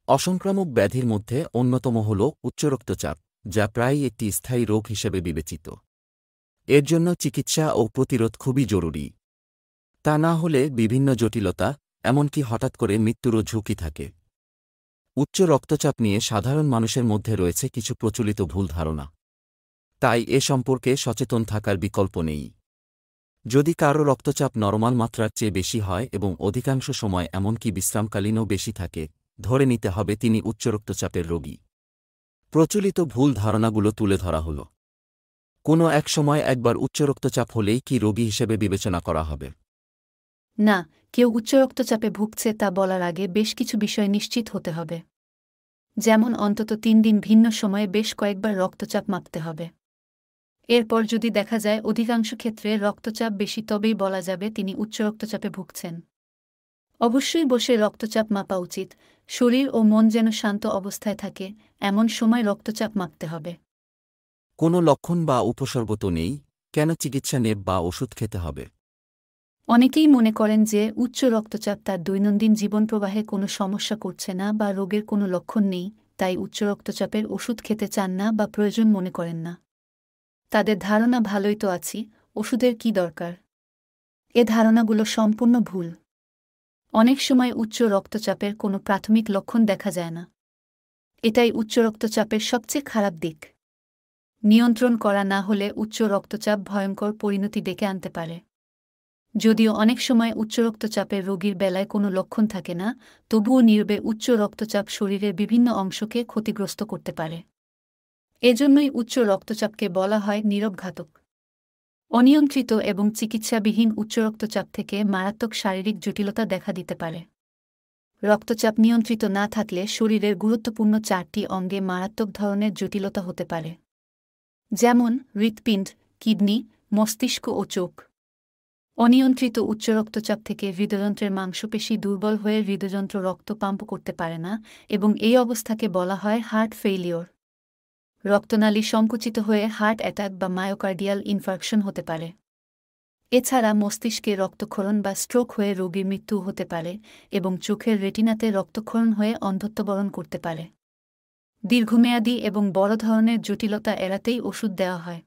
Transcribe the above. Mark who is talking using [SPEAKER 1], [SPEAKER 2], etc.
[SPEAKER 1] অসংক্রামক ব্যাধির মধ্যে অন্যতম হল উচ্চ রক্তচাপ, যা প্রায়ই একটি স্থায়ী রোগ হিসেবে বিবেচিত। এর জন্য চিকিৎসা ও প্রতিরোধ খুবই জরুরি। তা না হলে বিভিন্ন জটিলতা, এমনকি হঠাৎ করে মৃত্যুরও ঝুঁকি থাকে। উচ্চ রক্তচাপ নিয়ে সাধারণ মানুষের মধ্যে রয়েছে কিছু প্রচলিত ভুল ধারণা। তাই এ সম্পর্কে সচেতন থাকার বিকল্প নেই। যদি কারও রক্তচাপ নরমাল মাত্রার চেয়ে বেশি হয় এবং অধিকাংশ সময় এমনকি বিশ্রামকালীনও বেশি থাকে, ধরে নিতে হবে তিনি উচ্চ রক্তচাপের রোগী। প্রচলিত ভুল ধারণাগুলো তুলে ধরা হল। কোনো এক সময় একবার উচ্চ রক্তচাপ হলেই কি রোগী হিসেবে বিবেচনা করা হবে?
[SPEAKER 2] না, কেউ উচ্চ রক্তচাপে ভুগছে তা বলার আগে বেশ কিছু বিষয় নিশ্চিত হতে হবে। যেমন অন্তত 3 দিন ভিন্ন সময়ে বেশ কয়েকবার রক্তচাপ মাপতে হবে। এরপর যদি দেখা যায় অধিকাংশ ক্ষেত্রে রক্তচাপ বেশি, তবেই বলা যাবে তিনি উচ্চ রক্তচাপে ভুগছেন। অবশ্যই বসে রক্তচাপ মাপা উচিত। শরীর ও মন যেন শান্ত অবস্থায় থাকে, এমন সময় রক্তচাপ মাপতে হবে।
[SPEAKER 1] কোনো লক্ষণ বা উপসর্গ তো নেই, কেন চিকিৎসা নেব বা ওষুধ খেতে হবে?
[SPEAKER 2] অনেকেই মনে করেন যে উচ্চ রক্তচাপ তার দৈনন্দিন জীবন প্রবাহে কোনো সমস্যা করছে না বা রোগের কোনো লক্ষণ নেই, তাই উচ্চ রক্তচাপের ওষুধ খেতে চান না বা প্রয়োজন মনে করেন না। তাদের ধারণা ভালোই তো আছি, ওষুধের কি দরকার। এ ধারণাগুলো সম্পূর্ণ ভুল। অনেক সময় উচ্চ রক্তচাপের কোনো প্রাথমিক লক্ষণ দেখা যায় না। এটাই উচ্চ রক্তচাপের সবচেয়ে খারাপ দিক। নিয়ন্ত্রণ করা না হলে উচ্চ রক্তচাপ ভয়ঙ্কর পরিণতি ডেকে আনতে পারে। যদিও অনেক সময় উচ্চ রক্তচাপের রোগীর বেলায় কোনো লক্ষণ থাকে না, তবুও নীরবে উচ্চ রক্তচাপ শরীরের বিভিন্ন অংশকে ক্ষতিগ্রস্ত করতে পারে। এজন্যই উচ্চ রক্তচাপকে বলা হয় নীরব ঘাতক। অনিয়ন্ত্রিত এবং চিকিৎসাবিহীন উচ্চ রক্তচাপ থেকে মারাত্মক শারীরিক জটিলতা দেখা দিতে পারে। রক্তচাপ নিয়ন্ত্রিত না থাকলে শরীরের গুরুত্বপূর্ণ 4টি অঙ্গে মারাত্মক ধরনের জটিলতা হতে পারে, যেমন হৃৎপিণ্ড, কিডনি, মস্তিষ্ক ও চোখ। অনিয়ন্ত্রিত উচ্চ রক্তচাপ থেকে হৃদযন্ত্রের মাংসপেশি দুর্বল হয়ে হৃদযন্ত্র রক্ত পাম্প করতে পারে না এবং এই অবস্থাকে বলা হয় হার্ট ফেইলিওর। রক্তনালী সংকুচিত হয়ে হার্ট অ্যাটাক বা মায়োকার্ডিয়াল ইনফার্কশন হতে পারে। এছাড়া মস্তিষ্কে রক্তক্ষরণ বা স্ট্রোক হয়ে রোগীর মৃত্যু হতে পারে এবং চোখের রেটিনাতে রক্তক্ষরণ হয়ে অন্ধত্ববরণ করতে পারে। দীর্ঘমেয়াদী এবং বড় ধরনের জটিলতা এড়াতেই ওষুধ দেওয়া হয়।